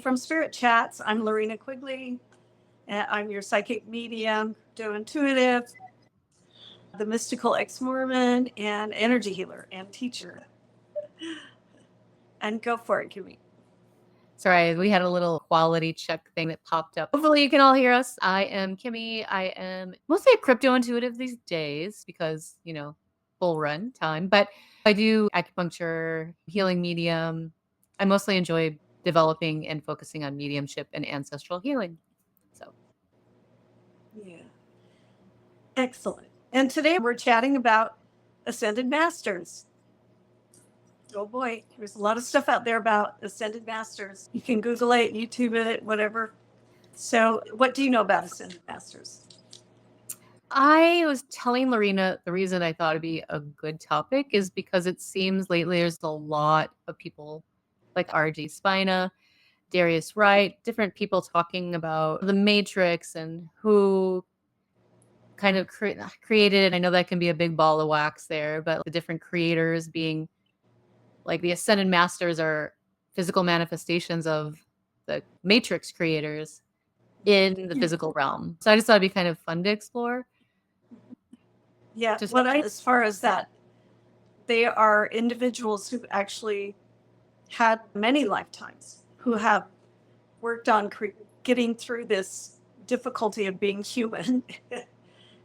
From Spirit Chats, I'm Lorina Quigley, and I'm your psychic medium, intuitive, the mystical ex-Mormon, and energy healer and teacher. And go for it, Kimmie. Sorry, we had a little quality check thing that popped up. Hopefully you can all hear us. I am Kimmie. I am mostly a crypto intuitive these days because, bull run time. But I do acupuncture, healing medium. I mostly enjoy developing and focusing on mediumship and ancestral healing. So, yeah. Excellent. And today we're chatting about Ascended Masters. Oh boy, there's a lot of stuff out there about Ascended Masters. You can Google it, YouTube it, whatever. So, what do you know about Ascended Masters? I was telling Lorina the reason I thought it'd be a good topic is because it seems lately there's a lot of people like R.G. Spina, Darius Wright, different people talking about the Matrix and who kind of created. I know that can be a big ball of wax there, but the different creators being like the Ascended Masters are physical manifestations of the Matrix creators in the physical realm. So I just thought it'd be kind of fun to explore. Yeah, as far as that, they are individuals who've actually had many lifetimes, who have worked on getting through this difficulty of being human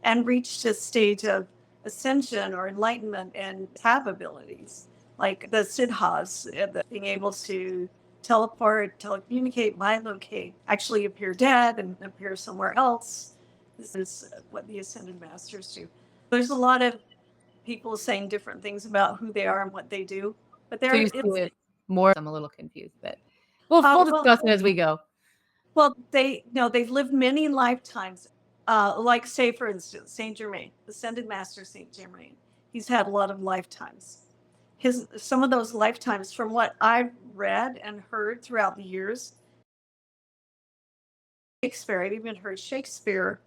and reached a stage of ascension or enlightenment and have abilities like the Siddhas, being able to teleport, telecommunicate, bilocate, actually appear dead and appear somewhere else. This is what the Ascended Masters do. There's a lot of people saying different things about who they are and what they do, but So you see it more. I'm a little confused, but we'll discuss it as we go. Well, they've lived many lifetimes. Like, say, for instance, Saint Germain, Ascended Master Saint Germain. He's had a lot of lifetimes. Some of those lifetimes, from what I've read and heard throughout the years, Shakespeare, I've even heard Shakespeare.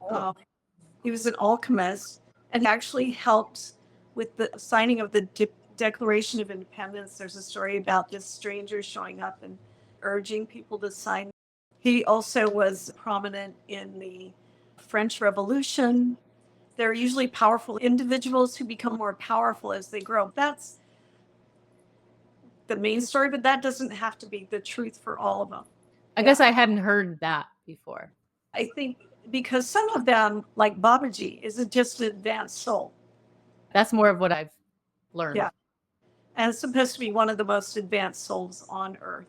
He was an alchemist, and he actually helped with the signing of the Declaration of Independence. There's a story about this stranger showing up and urging people to sign. He also was prominent in the French Revolution. They're usually powerful individuals who become more powerful as they grow. That's the main story, but that doesn't have to be the truth for all of them. I guess I hadn't heard that before. I think because some of them, like Babaji, is just an advanced soul. That's more of what I've learned. Yeah. And it's supposed to be one of the most advanced souls on earth.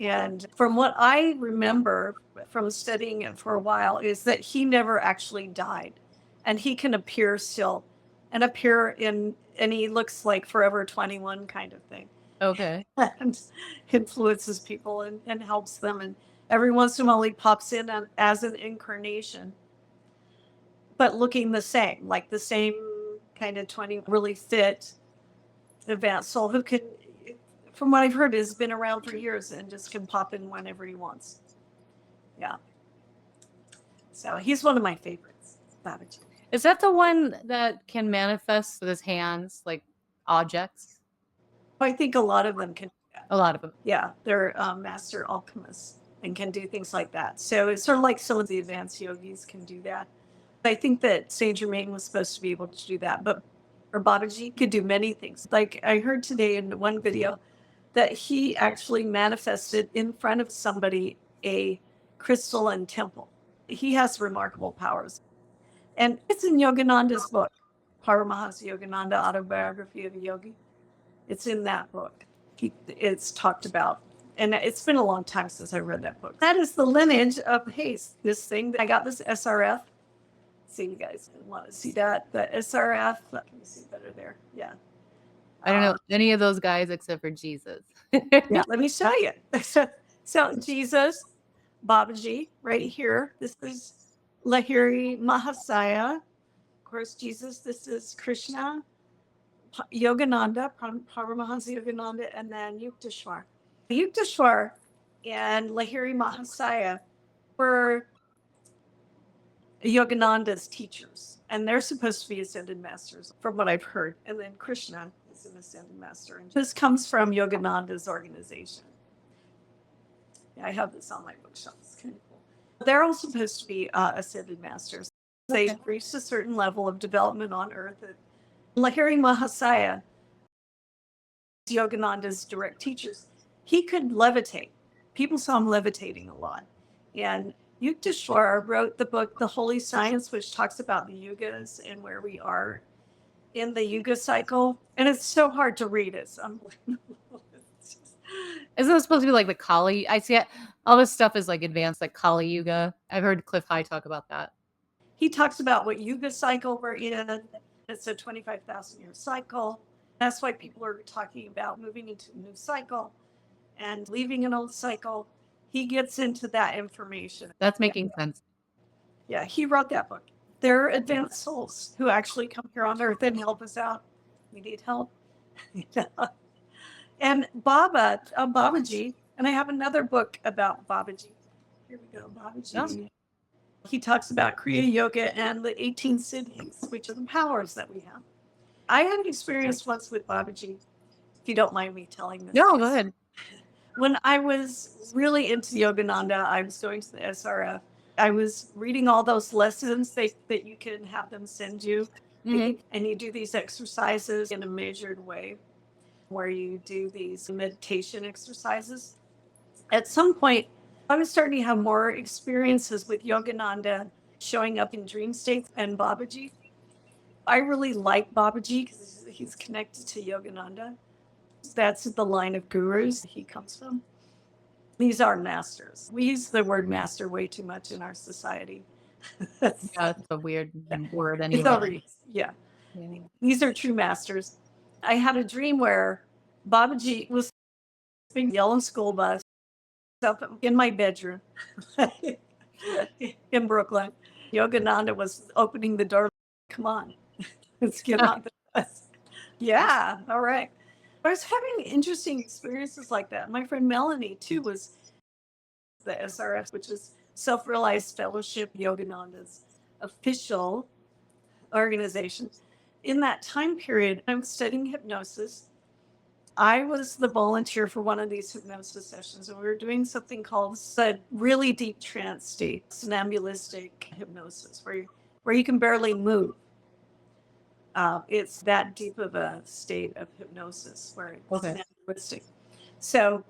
And from what I remember from studying it for a while is that he never actually died. And he can appear still and and he looks like Forever 21 kind of thing. Okay. And influences people and helps them. And every once in a while he pops in as an incarnation, but looking the same, like the same kind of 20, really fit, advanced soul who can, from what I've heard, has been around for years and just can pop in whenever he wants. Yeah. So he's one of my favorites, Babaji. Is that the one that can manifest with his hands, like objects? I think a lot of them can do that. A lot of them. Yeah, they're master alchemists and can do things like that. So it's sort of like some of the advanced yogis can do that. I think that Saint Germain was supposed to be able to do that, or Babaji could do many things. Like I heard today in one video that he actually manifested in front of somebody a crystalline temple. He has remarkable powers. And it's in Yogananda's book, Paramahansa Yogananda, Autobiography of a Yogi. It's in that book. It's talked about. And it's been a long time since I read that book. That is the lineage of Haste, this thing. I got this SRF. See, you guys want to see that. The SRF. Let me see better there. Yeah. I don't know any of those guys except for Jesus. Yeah, let me show you. So Jesus, Babaji, right here. This is Lahiri Mahasaya. Of course, Jesus. This is Krishna, Yogananda, Paramahansa Yogananda, and then Yukteswar. Yukteswar and Lahiri Mahasaya were Yogananda's teachers, and they're supposed to be ascended masters, from what I've heard. And then Krishna is an ascended master, and this comes from Yogananda's organization. I have this on my bookshelf. It's kind of cool. They're all supposed to be ascended masters. They reached a certain level of development on earth. Lahiri Mahasaya, Yogananda's direct teachers, he could levitate. People saw him levitating a lot. And Yukteswar wrote the book, The Holy Science, which talks about the yugas and where we are in the yuga cycle. And it's so hard to read. It's unbelievable. Isn't it supposed to be like the Kali? I see it. All this stuff is like advanced, like Kali Yuga. I've heard Cliff High talk about that. He talks about what yuga cycle we're in. It's a 25,000 year cycle. That's why people are talking about moving into a new cycle and leaving an old cycle. He gets into that information. That's making sense. Yeah, he wrote that book. They're advanced souls who actually come here on earth and help us out. We need help. And Babaji, and I have another book about Babaji. Here we go, Babaji. Oh. He talks about Kriya Yoga and the 18 siddhis, which are the powers that we have. I had an experience once with Babaji, if you don't mind me telling this. No, go ahead. When I was really into Yogananda, I was going to the SRF. I was reading all those lessons that you can have them send you. Mhm. And you do these exercises in a measured way where you do these meditation exercises. At some point, I was starting to have more experiences with Yogananda showing up in dream states and Babaji. I really like Babaji because he's connected to Yogananda. That's the line of gurus he comes from. These are masters. We use the word master way too much in our society. Yeah, that's a weird word It's anyway. already, yeah. These are true masters. I had a dream where Babaji was in a yellow school bus up in my bedroom in Brooklyn. Yogananda was opening the door. Come on, let's get on the bus. Yeah, all right. I was having interesting experiences like that. My friend Melanie, too, was the SRF, which is Self-Realized Fellowship, Yogananda's official organization. In that time period, I'm studying hypnosis. I was the volunteer for one of these hypnosis sessions, and we were doing something called a really deep trance state, somnambulistic hypnosis, where you can barely move. It's that deep of a state of hypnosis where it's somnambulistic. So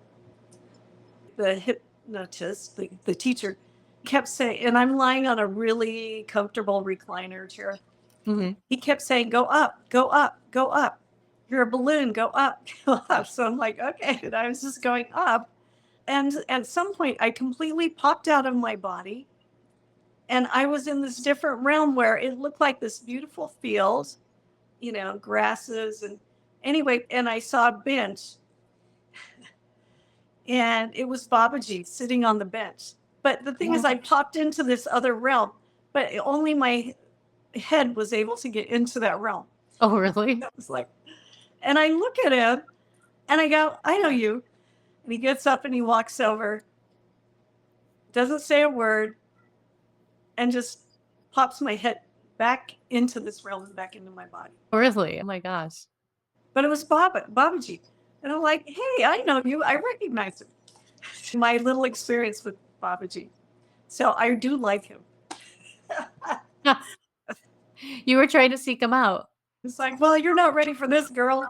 the hypnotist, the teacher, kept saying, and I'm lying on a really comfortable recliner chair. Mhm. He kept saying, go up, go up, go up. You're a balloon, go up, go up. So I'm like, okay. And I was just going up. And at some point, I completely popped out of my body. And I was in this different realm where it looked like this beautiful field, grasses. And anyway, and I saw a bench. And it was Babaji sitting on the bench. But the thing is, I popped into this other realm, but only my head was able to get into that realm. Oh, really? I was like, and I look at him and I go, I know you. And he gets up and he walks over, doesn't say a word, and just pops my head back into this realm and back into my body. Oh, really? Oh my gosh. But it was Babaji. And I'm like, hey, I know you. I recognize him. My little experience with Babaji. So I do like him. You were trying to seek him out. It's like, well, you're not ready for this, girl.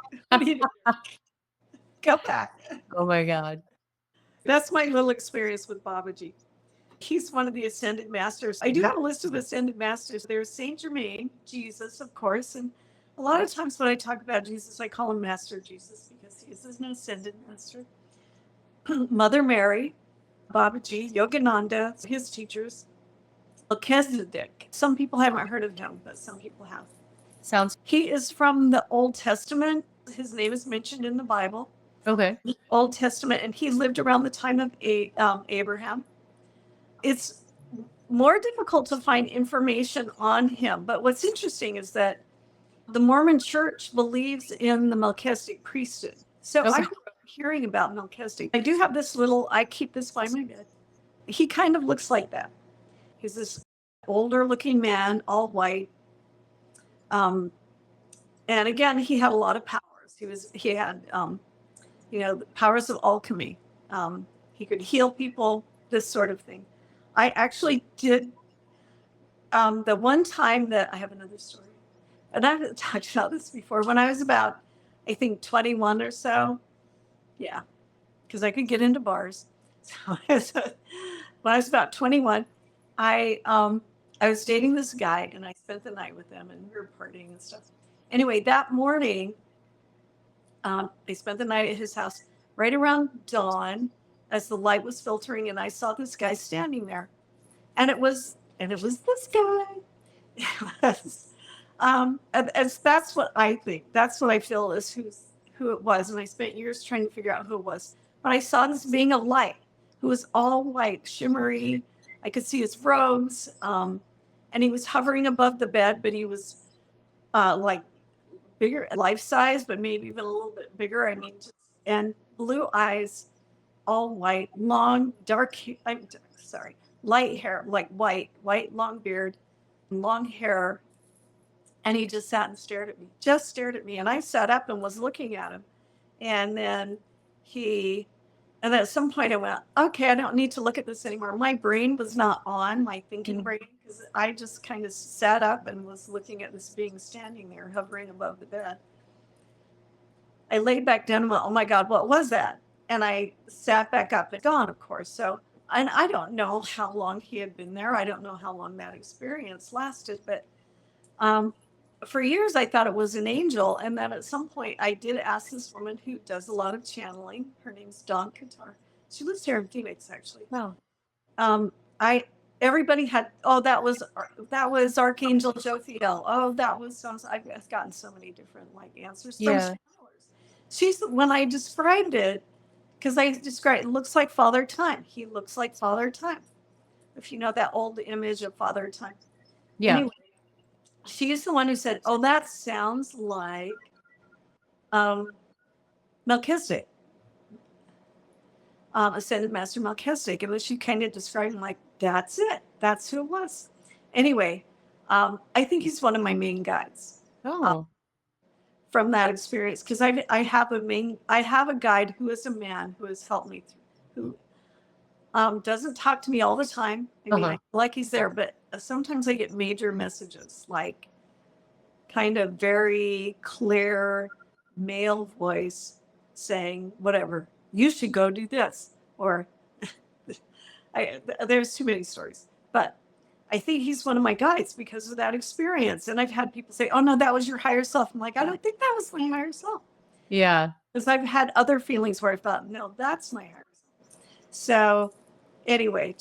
Go back. Oh my God. That's my little experience with Babaji. He's one of the ascended masters. I do have a list of ascended masters. There's Saint Germain, Jesus, of course. And a lot of times when I talk about Jesus, I call him Master Jesus because he is an ascended master. Mother Mary, Babaji, Yogananda, his teachers, Melchizedek. Some people haven't heard of him, but some people have. Sounds He is from the Old Testament. His name is mentioned in the Bible. okay. Old Testament, and he lived around the time of Abraham. It's more difficult to find information on him, but what's interesting is that the Mormon Church believes in the Melchizedek priesthood. So I grew up hearing about Melchizedek. I do have this I keep this by my bed. He kind of looks like that. He's this older looking man, all white. And again, he had a lot of powers. He had the powers of alchemy. He could heal people, this sort of thing. I actually did the one time that I have another story, and I haven't talked about this before. When I was about, I think, 21 or so, yeah, because I could get into bars. So when I was about 21, I I was dating this guy, and I spent the night with him, and we were partying and stuff. Anyway, that morning, I spent the night at his house right around dawn, as the light was filtering, and I saw this guy standing there, and it was this guy. Yes. And that's what I think. That's what I feel is who it was. And I spent years trying to figure out who it was. But I saw this being a light who was all white, shimmery. I could see his robes. And he was hovering above the bed, but he was like bigger, life size, but maybe even a little bit bigger. I mean, and blue eyes, all white, long, dark, I'm sorry, light hair, like white, long beard, long hair. And he just sat and stared at me. And I sat up and was looking at him. And then he, and then at some point I went, okay, I don't need to look at this anymore. My brain was not on, my thinking brain, because I just kind of sat up and was looking at this being standing there, hovering above the bed. I laid back down and went, oh my God, what was that? And I sat back up and gone, of course. So, and I don't know how long he had been there. I don't know how long that experience lasted, but for years I thought it was an angel. And then at some point I did ask this woman who does a lot of channeling. Her name's Dawn Qatar. She lives here in Phoenix, actually. Wow. I everybody had, oh, that was Archangel Jophiel. Oh, that was some, I've gotten so many different like answers. Yeah. She's, when I described it, because I described, it looks like Father Time. He looks like Father Time. If you know that old image of Father Time. Yeah. Anyway, she's the one who said, oh, that sounds like Melchizedek, Ascended Master Melchizedek. And she kind of described him like, that's it. That's who it was. Anyway, I think he's one of my main guides. Oh. From that experience, because I have a guide who is a man who has helped me through, who doesn't talk to me all the time. I mean, I feel like he's there, but sometimes I get major messages, like kind of very clear male voice saying, whatever, you should go do this, or there's too many stories, but I think he's one of my guides because of that experience. And I've had people say, oh no, that was your higher self. I'm like, I don't think that was my higher self. Yeah. Because I've had other feelings where I thought, no, that's my higher self. So anyway,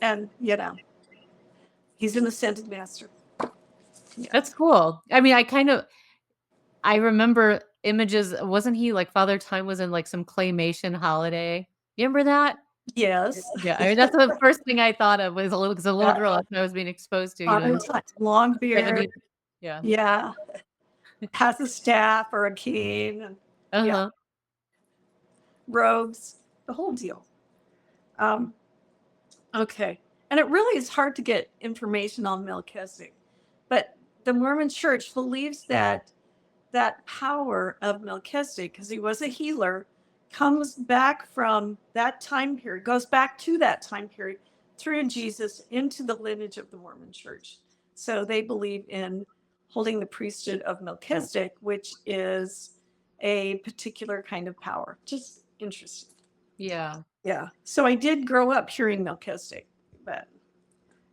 and he's an ascended master. Yeah. That's cool. I mean, I remember images. Wasn't he like Father Time was in like some claymation holiday? You remember that? Yes. Yeah. I mean, that's the first thing I thought of was a little girl that's I was being exposed to, long beard. Yeah. Yeah. Has a staff or a cane. And, robes, the whole deal. Okay. And it really is hard to get information on Melchizedek. But the Mormon Church believes that power of Melchizedek, because he was a healer, comes back from that time period, goes back to that time period through Jesus into the lineage of the Mormon Church. So they believe in holding the priesthood of Melchizedek, which is a particular kind of power. Just interesting. Yeah. Yeah. So I did grow up hearing Melchizedek,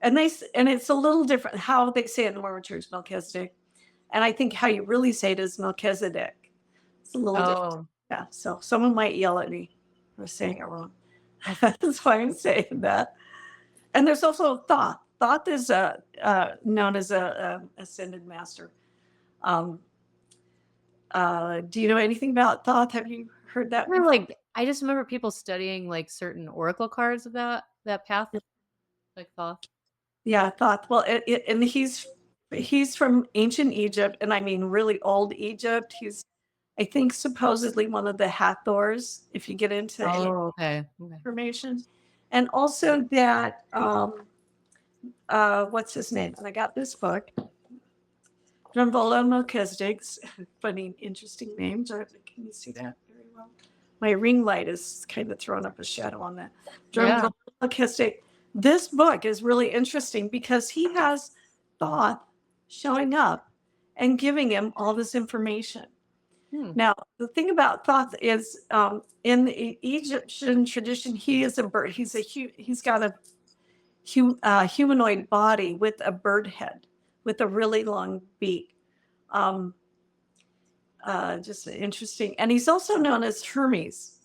and it's a little different how they say it in the Mormon Church, Melchizedek. And I think how you really say it is Melchizedek. It's a little different. Yeah. So someone might yell at me for saying it wrong. That's why I'm saying that. And there's also Thoth. Thoth is known as a ascended master. Do you know anything about Thoth? Have you heard that? I just remember people studying like certain oracle cards of that path, like Thoth. Yeah, Thoth. Well, and he's from ancient Egypt, and I mean really old Egypt. He's, I think, supposedly one of the Hathors, if you get into information. And also that, what's his name? And I got this book, Drunvalo Melchizedek's, funny, interesting name. Can you see that very well? My ring light is kind of throwing up a shadow on that. Yeah. Drumgolokistic. This book is really interesting because he has Thoth showing up and giving him all this information. Now, the thing about Thoth is, in the Egyptian tradition, he is a bird. He's got a humanoid body with a bird head, with a really long beak. Just interesting. And he's also known as Hermes,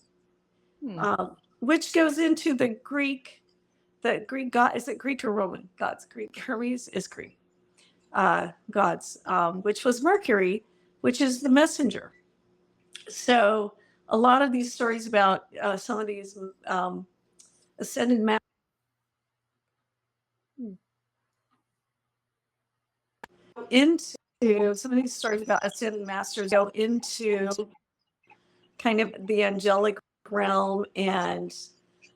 which goes into the Greek god. Is it Greek or Roman gods? Greek. Hermes is Greek gods, which was Mercury, which is the messenger. So a lot of these stories about some of these ascended masters into some of these stories about ascended masters go into kind of the angelic realm and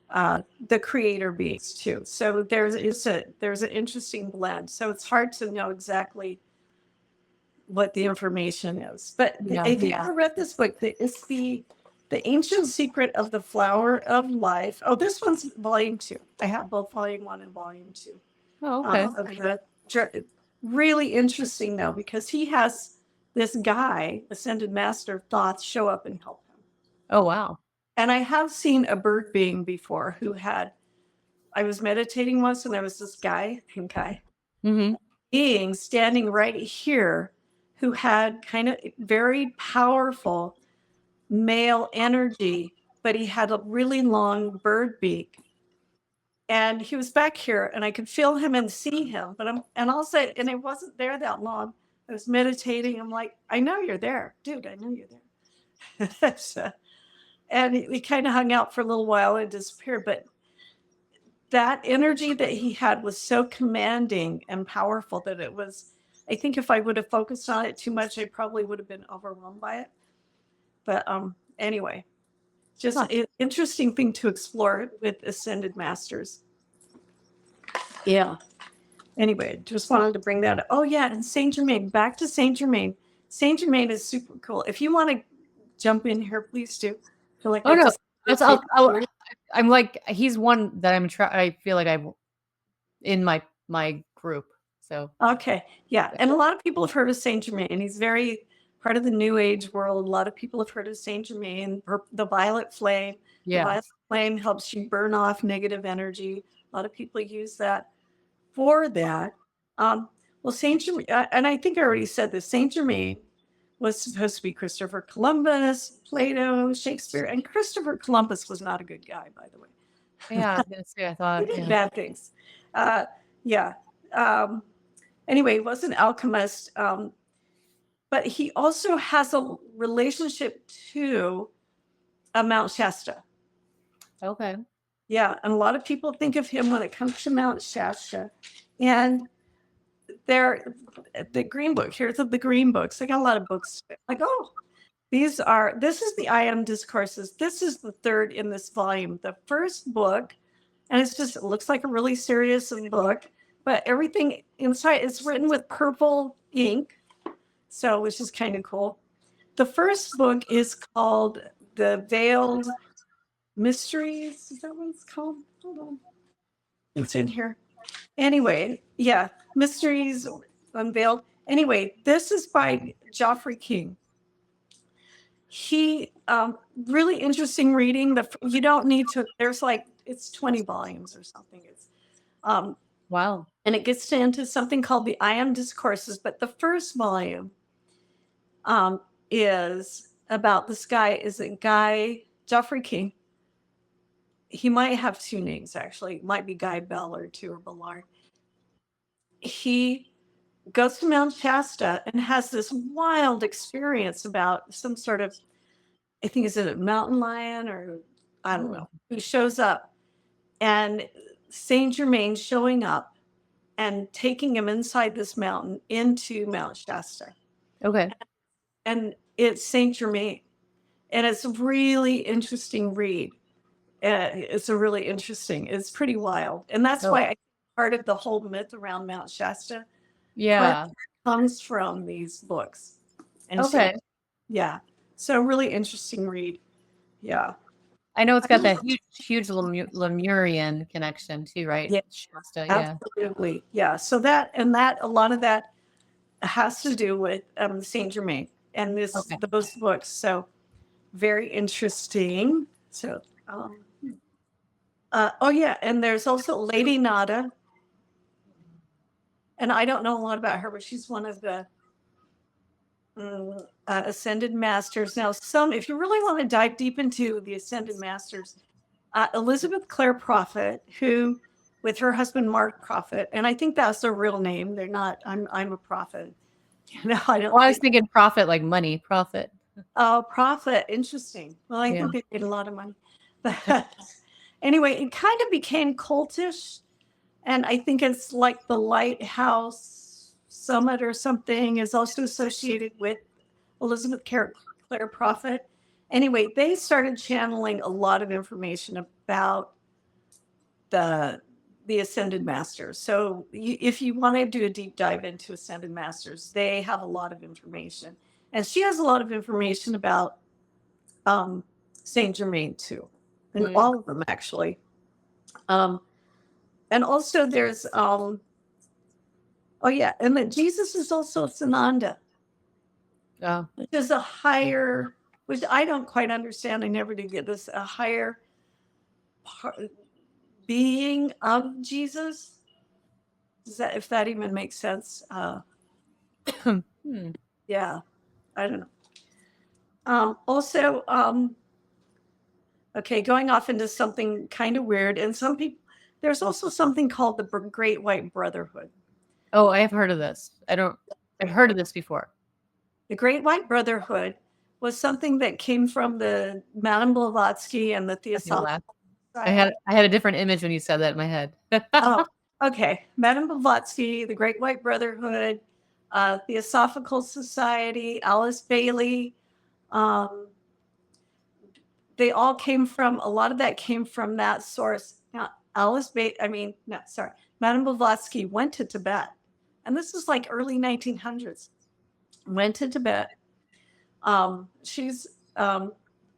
the creator beings too. So there's an interesting blend. So it's hard to know exactly what the information is. But if you ever read this book, it's the Ancient Secret of the Flower of Life. Oh, this one's volume 2. I have both volume 1 and volume 2. Oh, okay. Really interesting though, because he has this guy, Ascended Master Thoth, show up and help him. Oh, wow. And I have seen a bird being before I was meditating once and there was this guy, pink guy, being standing right here who had kind of very powerful male energy, but he had a really long bird beak. And he was back here and I could feel him and see him, and it wasn't there that long. I was meditating. I'm like, I know you're there, dude. I know you're there. So, and he kind of hung out for a little while and disappeared. But that energy that he had was so commanding and powerful that I think if I would have focused on it too much, I probably would have been overwhelmed by it. But anyway, just an interesting thing to explore with ascended masters. Yeah. Anyway, just wanted to bring that up. Oh yeah, and Saint Germain. Back to Saint Germain. Saint Germain is super cool. If you want to jump in here, please do. I feel like I'm like, he's one that I feel like I'm in my group. So okay, yeah, and a lot of people have heard of Saint Germain. He's very part of the New Age world. A lot of people have heard of Saint Germain, the violet flame. Yeah. The violet flame helps you burn off negative energy. A lot of people use that for that. Well, Saint Germain, and I think I already said this. Saint Germain was supposed to be Christopher Columbus, Plato, Shakespeare, and Christopher Columbus was not a good guy, by the way. Yeah, I was gonna say, I thought He did bad things. Yeah. Anyway, he was an alchemist, but he also has a relationship to Mount Shasta. Okay. Yeah, and a lot of people think of him when it comes to Mount Shasta. And the green book, here's the green books. I got a lot of books. Like, oh, this is the I Am Discourses. This is the third in this volume. The first book, and it looks like a really serious book, but everything inside is written with purple ink. So, which is kind of cool. The first book is called The Veiled Mysteries. Is that what it's called? Hold on. It's in here. Anyway, yeah, Mysteries Unveiled. Anyway, this is by Geoffrey King. He really interesting reading. You don't need to. There's it's 20 volumes or something. It's wow, and it gets into something called the I Am Discourses. But the first volume is about this guy. Is a guy Geoffrey King. He might have two names actually. It might be Guy Ballard too or Ballard. He goes to Mount Shasta and has this wild experience about some sort of, I think is it a mountain lion or I don't know, who shows up, and Saint Germain showing up and taking him inside this mountain into Mount Shasta. Okay. And it's Saint Germain. And it's a really interesting read. It's pretty wild. And that's why part of the whole myth around Mount Shasta comes from these books. And okay. yeah. So really interesting read. Yeah. I know it's I got don't- that huge Lemurian connection too, right? Yeah, Shasta, yeah. absolutely. Yeah. So that a lot of that has to do with Saint Germain and Okay. those books. So very interesting. So oh yeah, and there's also Lady Nada, and I don't know a lot about her, but she's one of the ascended masters. Now, if you really want to dive deep into the ascended masters, Elizabeth Clare Prophet, who with her husband Mark Prophet, and I think that's their real name. They're not. I'm a prophet. I don't Well, I was think. thinking profit, like money, profit. Oh, Prophet. Interesting. Well, I Yeah. think they made a lot of money. But anyway, it kind of became cultish. And I think it's like the Lighthouse Summit or something is also associated with Elizabeth Clare Prophet. Anyway, they started channeling a lot of information about the ascended masters. So if you want to do a deep dive into ascended masters, they have a lot of information, and she has a lot of information about Saint Germain too, and Mm. all of them actually. Um, and also there's oh yeah, and then Jesus is also Sananda, Oh, which is a higher, which I don't quite understand. I never did get this. A higher being of Jesus. Does that, if that even makes sense? hmm. Yeah, I don't know. Also, okay, going off into something kind of weird, and some people, there's also something called the Great White Brotherhood. Oh, I have heard of this. I've heard of this before. The Great White Brotherhood was something that came from the Madame Blavatsky and the Okay, laugh. Theosophical I Society. had a different image when you said that in my head. Oh, okay. Madame Blavatsky, the Great White Brotherhood, Theosophical Society, Alice Bailey. Um, they all came from, a lot of that came from that source. Now, no, sorry. Madame Blavatsky went to Tibet, and this is like early 1900s. Went to Tibet. Um, she's um,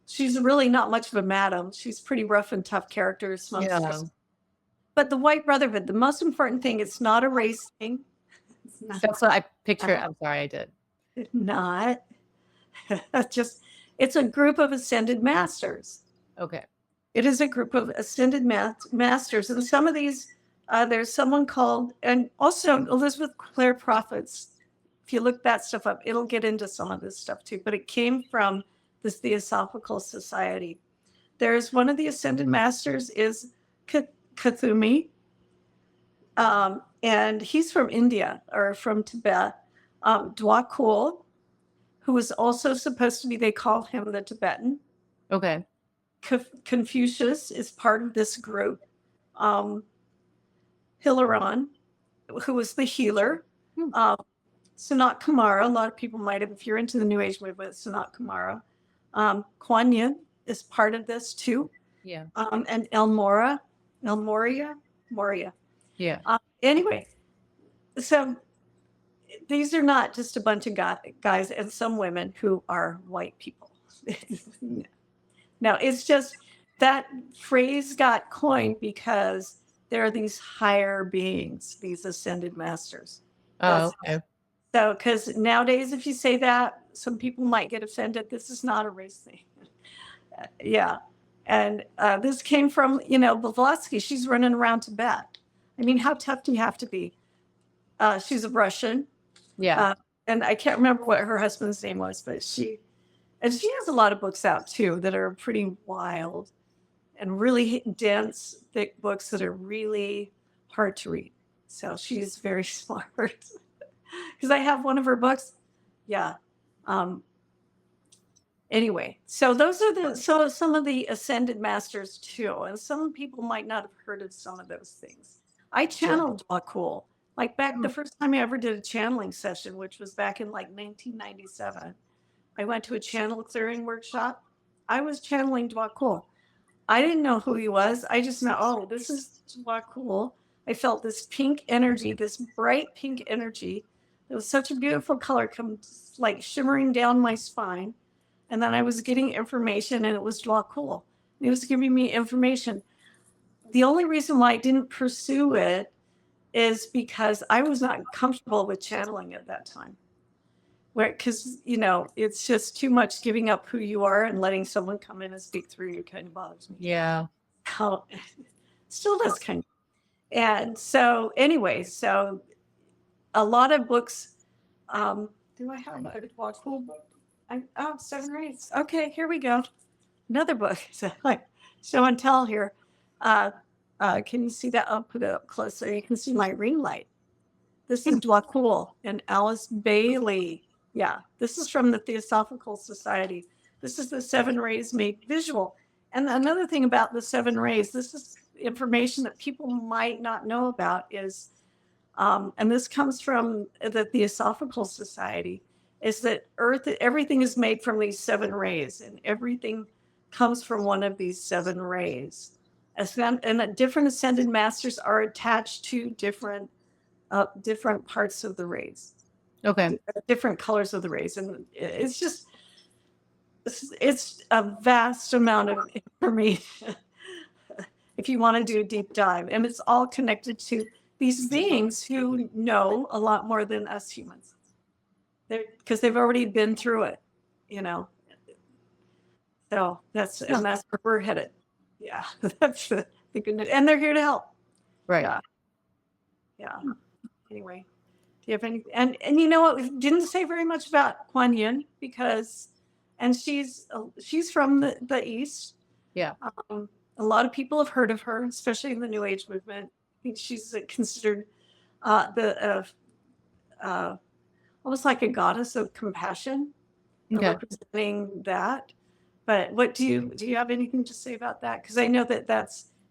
she's really not much of a madam. She's pretty rough and tough character, smokes. Yeah. But the White Brotherhood, the most important thing, it's not a race thing. It's not. That's what I picture. I'm sorry, I did. Not. Just, it's a group of ascended masters. Okay. It is a group of ascended masters, and some of these, there's someone called, and also Elizabeth Clare Prophets. If you look that stuff up, it'll get into some of this stuff too. But it came from this Theosophical Society. There's one of the ascended masters is Kathumi, and he's from India or from Tibet. Dwakul, who was also supposed to be, they call him the Tibetan. Okay. Confucius is part of this group. Hilaron, who was the healer. Hmm. Sanat Kumara, a lot of people might have, if you're into the New Age movement, Sanat Kumara. Kuan Yin is part of this too. Yeah. And Moria. Yeah. Anyway, so these are not just a bunch of guys and some women who are white people. No, it's just that phrase got coined because there are these higher beings, these ascended masters. Oh, okay. So, because nowadays, if you say that, some people might get offended. This is not a race thing. Yeah. And this came from, Blavatsky. She's running around Tibet. I mean, how tough do you have to be? She's a Russian. Yeah. And I can't remember what her husband's name was, but she has a lot of books out too that are pretty wild and really dense, thick books that are really hard to read. So she's very smart. Because I have one of her books. Yeah. Anyway, so those are some of the ascended masters too, and some people might not have heard of some of those things. I channeled Cool. Like back the first time I ever did a channeling session, which was back in like 1997. I went to a channel clearing workshop. I was channeling Cool. I didn't know who he was. I just know, oh, this is Cool. I felt this pink energy, this bright pink energy. It was such a beautiful color, come like shimmering down my spine. And then I was getting information, and it was cool. He was giving me information. The only reason why I didn't pursue it is because I was not comfortable with channeling at that time. Because, it's just too much giving up who you are and letting someone come in and speak through you kind of bothers me. Yeah. How still does kind of. And so anyway, so a lot of books. Do I have a cool book? Seven Rays. Okay, here we go. Another book. So like show and tell here. Can you see that? I'll put it up close so you can see my ring light. This is Dwakul and Alice Bailey. Yeah, this is from the Theosophical Society. This is the seven rays made visual. And another thing about the seven rays, this is information that people might not know about is, and this comes from the Theosophical Society, is that Earth, everything is made from these seven rays, and everything comes from one of these seven rays. And that different ascended masters are attached to different parts of the rays. Okay. Different colors of the rays. And it's a vast amount of information if you want to do a deep dive. And it's all connected to these beings who know a lot more than us humans. Because they've already been through it, So that's where we're headed. Yeah, that's the goodness. And they're here to help. Right. Yeah. Anyway, do you have any? And you know what? We didn't say very much about Kuan Yin and she's from the East. Yeah. A lot of people have heard of her, especially in the New Age movement. I think she's considered almost like a goddess of compassion, representing that. But what do you have anything to say about that? Because I know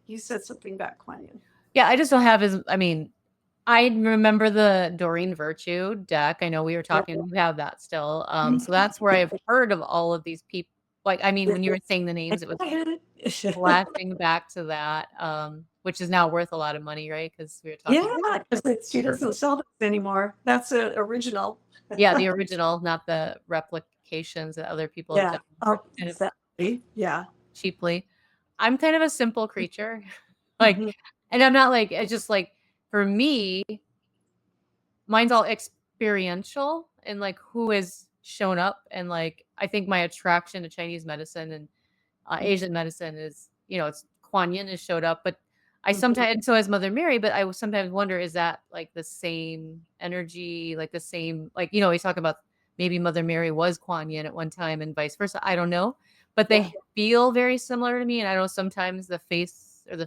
you said something about Kuan Yin. Yeah, I just don't have I remember the Doreen Virtue deck. I know we were talking, you have that still. So that's where I've heard of all of these people. Like, I mean, when you were saying the names, it was flashing back to that, which is now worth a lot of money, right? Because we were talking. Yeah, because she doesn't sell this anymore. That's the original. Yeah, the original, not the replications that other people have done. Oh, exactly. Yeah. Cheaply. I'm kind of a simple creature. And I'm not like, it's just like, for me, mine's all experiential and like who has shown up. And like, I think my attraction to Chinese medicine and Asian medicine is, it's Kuan Yin has showed up, but I sometimes, and so has Mother Mary, but I sometimes wonder, is that like the same energy, like the same, like, we talk about maybe Mother Mary was Kuan Yin at one time and vice versa. I don't know, but they feel very similar to me. And I know sometimes the face or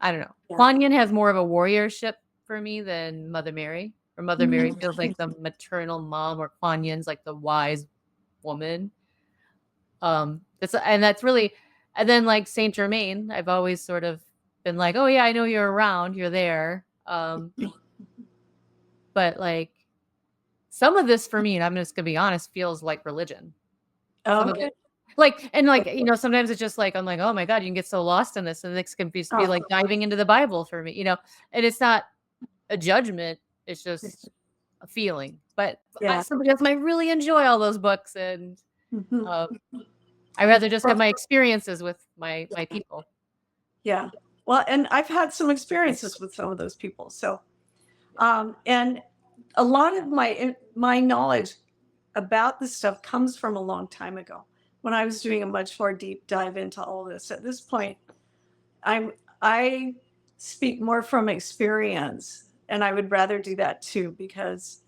I don't know. Yeah. Kuan Yin has more of a warriorship for me than Mother Mary, or Mother Mary feels like the maternal mom, or Kuan Yin's like the wise woman. That's really, and then like Saint Germain, I've always sort of been like, oh yeah, I know you're around, you're there. But like some of this for me, and I'm just gonna be honest, feels like religion. Okay. Sometimes it's just like, I'm like, oh my God, you can get so lost in this. And this can be like diving into the Bible for me, and it's not a judgment. It's just a feeling. But somebody else might really enjoy all those books. And I rather just have my experiences with my people. Yeah. Well, and I've had some experiences with some of those people. So, and a lot of my knowledge about this stuff comes from a long time ago when I was doing a much more deep dive into all this. At this point, I speak more from experience, and I would rather do that too, because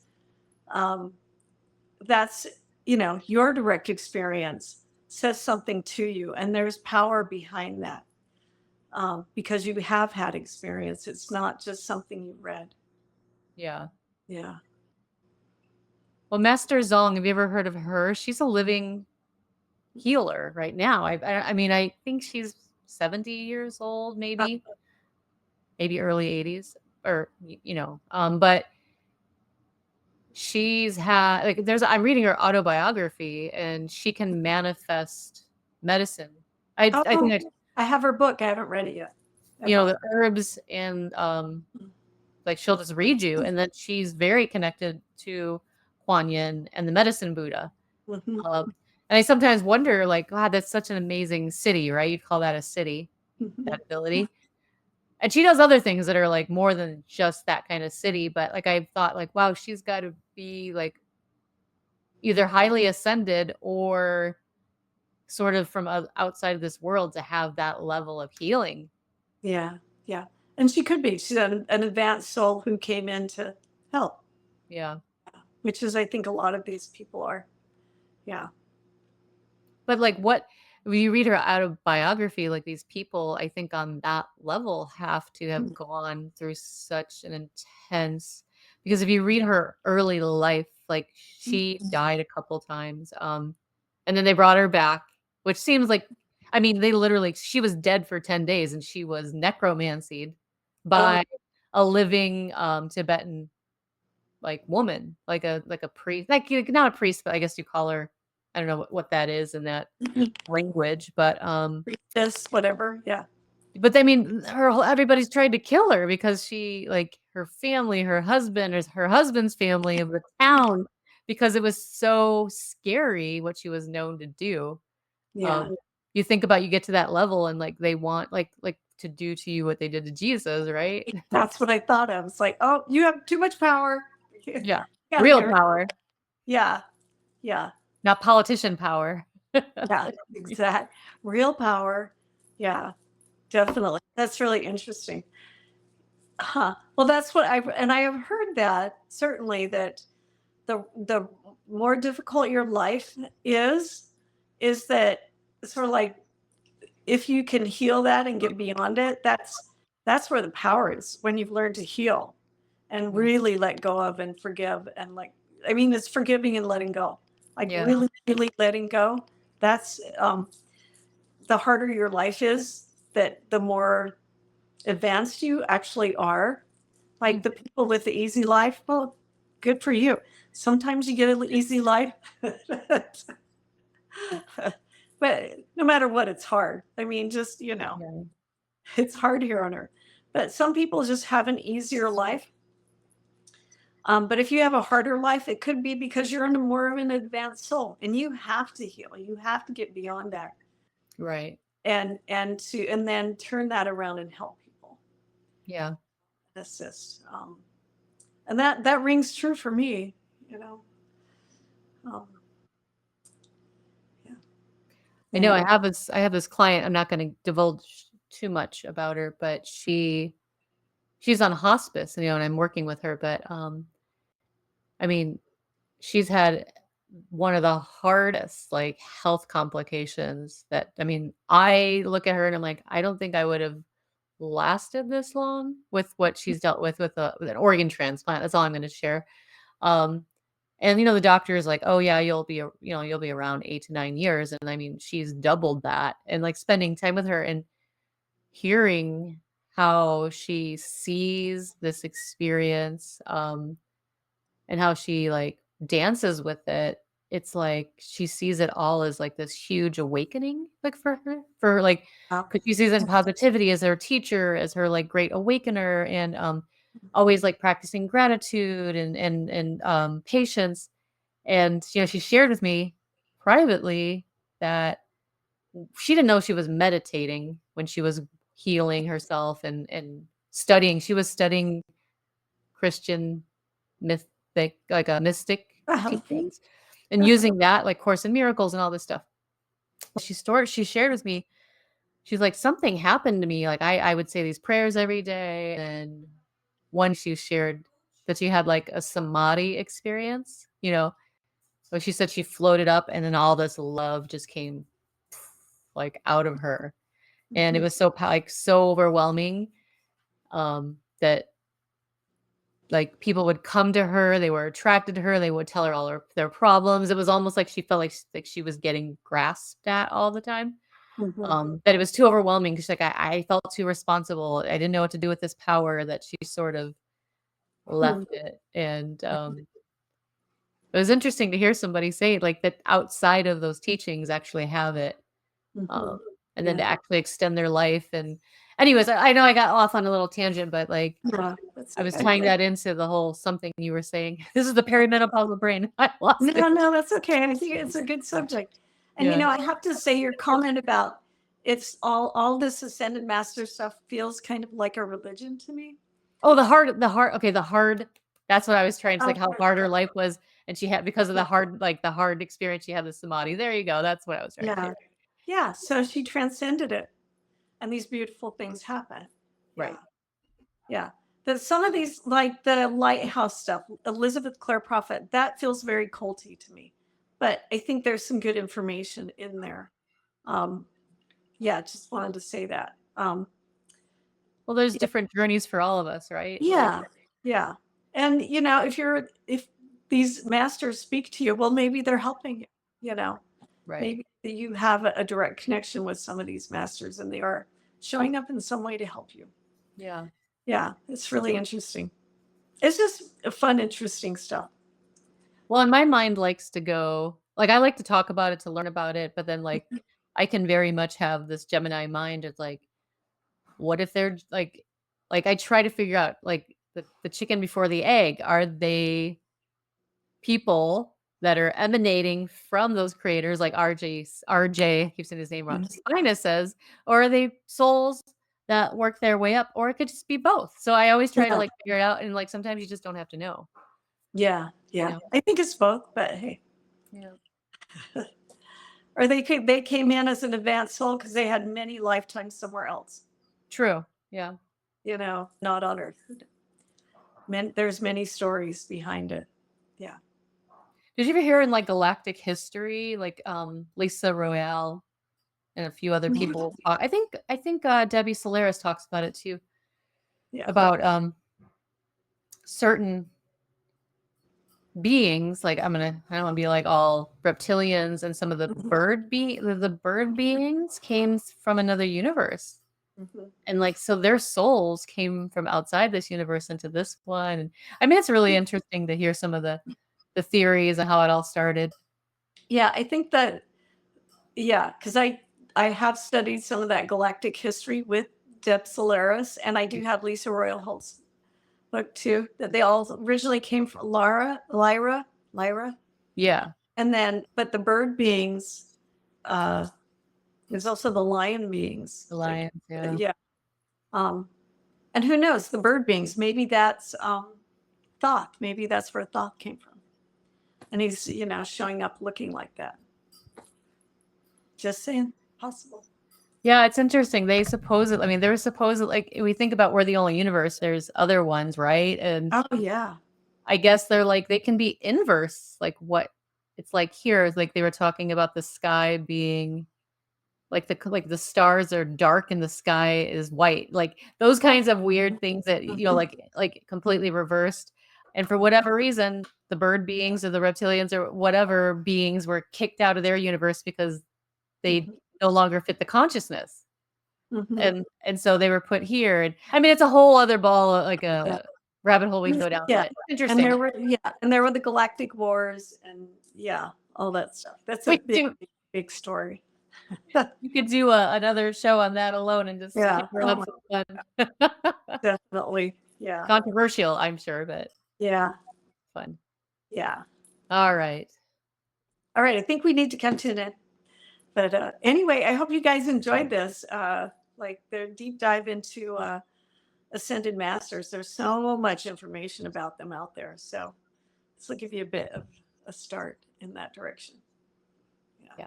that's, your direct experience says something to you, and there's power behind that, because you have had experience. It's not just something you read. Yeah. Yeah. Well, Master Zong, have you ever heard of her? She's a living healer right now. I mean, I think she's 70 years old, maybe early 80s, or but she's had like I'm reading her autobiography, and she can manifest medicine. I think I have her book. I haven't read it yet. The herbs, and like she'll just read you, and then she's very connected to Kuan Yin and the medicine Buddha. And I sometimes wonder, like, God, that's such an amazing city, right? You'd call that a city, Mhm. that ability. And she does other things that are like more than just that kind of city. But like I thought, like, wow, she's got to be like either highly ascended or sort of from outside of this world to have that level of healing. Yeah, yeah. And she could be. She's an advanced soul who came in to help, Yeah. which is, I think, a lot of these people are. Yeah. But like what when you read her autobiography, like these people, I think on that level have to have gone through such an intense because if you read her early life, like she died a couple times. And then they brought her back, which seems like I mean, they literally she was dead for 10 days and she was necromancied Oh, by a living Tibetan like woman, like a priest, like not a priest, but I guess you call her I don't know what that is in that language, priestess, whatever. Yeah. but I mean, everybody's tried to kill her because she like her family, her husband, or her husband's family of the town, because it was so scary what she was known to do. Yeah. Um, you think about you get to that level and like they want like to do to you what they did to Jesus, right? That's what I thought of. It's like, oh, you have too much power. Yeah, Out of real here. power, Yeah. Yeah. not politician power. Yeah. Exact. Real power. Yeah. Definitely. That's really interesting. Huh. Well, that's what I have heard that certainly that the more difficult your life is that sort of like if you can heal that and get beyond it, that's where the power is when you've learned to heal and Mm, really let go of and forgive and like I mean it's forgiving and letting go. Like yeah, really letting go. That's the harder your life is, that the more advanced you actually are. Like mm, the people with the easy life, well, good for you. Sometimes you get an easy life, but no matter what, it's hard. I mean, just, yeah, it's hard here on earth. But some people just have an easier life. But if you have a harder life, it could be because you're in a more of an advanced soul and you have to heal. You have to get beyond that right, and then turn that around and help people, yeah. assist. And that rings true for me, you know. Um, yeah. I know And I have this client, I'm not gonna divulge too much about her, but she's on hospice, and I'm working with her, but, I mean, she's had one of the hardest, like, health complications that I mean, I look at her and I'm like, "I don't think I would have lasted this long with what she's dealt with a with an organ transplant." That's all I'm gonna share. Um, and, the doctor is like, "Oh, yeah, you'll be around 8 to 9 years," and I mean, she's doubled that, and, like, spending time with her and hearing how she sees this experience, and how she, like, dances with it, it's like she sees it all as, like, this huge awakening, like, for her, like, wow. 'cause she sees it in positivity as her teacher, as her, like, great awakener, and, always, like, practicing gratitude and patience, and, she shared with me privately that she didn't know she was meditating when she was healing herself and studying. She was studying Christian mythic like, mystic Uh-huh. teachings and using that, like Course in Miracles and all this stuff. She shared with me, she's like, "Something happened to me." Like, I would say these prayers every day, and one she shared that she had, like, a samadhi experience, so she said she floated up and then all this love just came, like, out of her, and it Mhm. was so overwhelming, that like, people would come to her, they were attracted to her, they would tell her all their problems. It was almost like she felt like she was getting grasped at all the time, Mhm. that it was too overwhelming 'cause she's like, I felt too responsible. I didn't know what to do with this power that she sort of Mhm. left it, and, it was interesting to hear somebody say, like, that outside of those teachings actually have it, um, Mhm. and then to Yeah. actually extend their life, and anyways, I know I got off on a little tangent, but, like, Yeah, that's I was okay. tying that into the whole something you were saying. This is the perimenopausal brain. I lost it. No, no, that's okay. I think it's a good subject. And Yeah. I have to say your comment about it's all this ascended master stuff feels kind of like a religion to me. Oh, okay, the hard, that's what I was trying to say, like, how hard her life was, and she had, because of the hard experience, she had the samadhi. There you go, that's what I was trying to Yeah. say. Yeah. So she transcended it and these beautiful things happen. Right. Yeah. Yeah. Some of these, like the lighthouse stuff, Elizabeth Clare Prophet, that feels very culty to me. But I think there's some good information in there. Um, yeah, just wanted to say that. Well, there's Yeah, different journeys for all of us, right? Like, yeah, yeah. And if these masters speak to you, well, maybe they're helping you. You know, right. maybe you have a direct connection with some of these masters, and they are showing up in some way to help you. Yeah. Yeah, it's really interesting. It's just a fun, interesting stuff. Well, and my mind likes to go, like, I like to talk about it, to learn about it, but then, like, I can very much have this Gemini mind of, like, what if they're like I try to figure out, like, the chicken before the egg. Are they people that are emanating from those creators, like RJ, I keep saying his name wrong, Mhm. Spina says, or are they souls that work their way up, or it could just be both. So I always try to, Yeah, like, figure it out, and, like, sometimes you just don't have to know, yeah, you yeah. know? I think it's both, but hey, Yeah. or they came in as an advanced soul because they had many lifetimes somewhere else. True. Yeah. Not on Earth. There's many stories behind it. Yeah. Did you ever hear in, like, galactic history, like, Lisa Royale and a few other Mhm. people I think Debbie Solaris talks about it too, Yeah. about certain beings, like, I don't want to be like all reptilians, and some of the Mhm. bird beings came from another universe, Mhm. and, like, so their souls came from outside this universe into this one. And I mean, it's really interesting to hear some of the theories and how it all started. Yeah, I think that yeah, because I have studied some of that galactic history with Deb Solaris, and I do have Lisa Royal Holt's book too. That they all originally came from Lyra, Yeah, and then but the bird beings, uh, there's also the lion beings. the lions, yeah. Yeah, um, and who knows the bird beings? Maybe that's Thoth. Maybe that's where Thoth came from, and he's showing up looking like that. Just saying, possible. Yeah, it's interesting. They supposedly, I mean, they're supposed, like, we think about we're the only universe, there's other ones, right? And Oh yeah. I guess they're like, they can be inverse, like what it's like here. Like, they were talking about the sky being like the stars are dark and the sky is white. Like those kinds of weird things that, Mhm. like completely reversed. And for whatever reason, the bird beings or the reptilians or whatever beings were kicked out of their universe because they Mhm. no longer fit the consciousness. Mhm. And so they were put here. And I mean, it's a whole other ball, like Yeah. a rabbit hole we can go down, Yeah. but it's And interesting. there were the galactic wars and yeah, all that stuff. That's a We big, do big, big story. You could do another show on that alone and just Yeah. hammer Oh out my, some fun. definitely. Yeah. Controversial, I'm sure, but Yeah. fun. Yeah. All right. All right. I think we need to come to an end. But anyway, I hope you guys enjoyed this. Like their deep dive into ascended masters. There's so much information about them out there. So this will give you a bit of a start in that direction. Yeah. Yeah.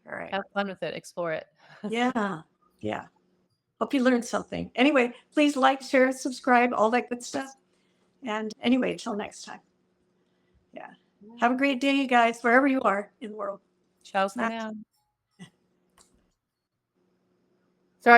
All right. Have fun with it. Explore it. Yeah. Yeah. Hope you learned something. Anyway, please like, share, subscribe, all that good stuff. And anyway, until next time. Yeah. Have a great day, you guys, wherever you are in the world. Ciao for Bye. now.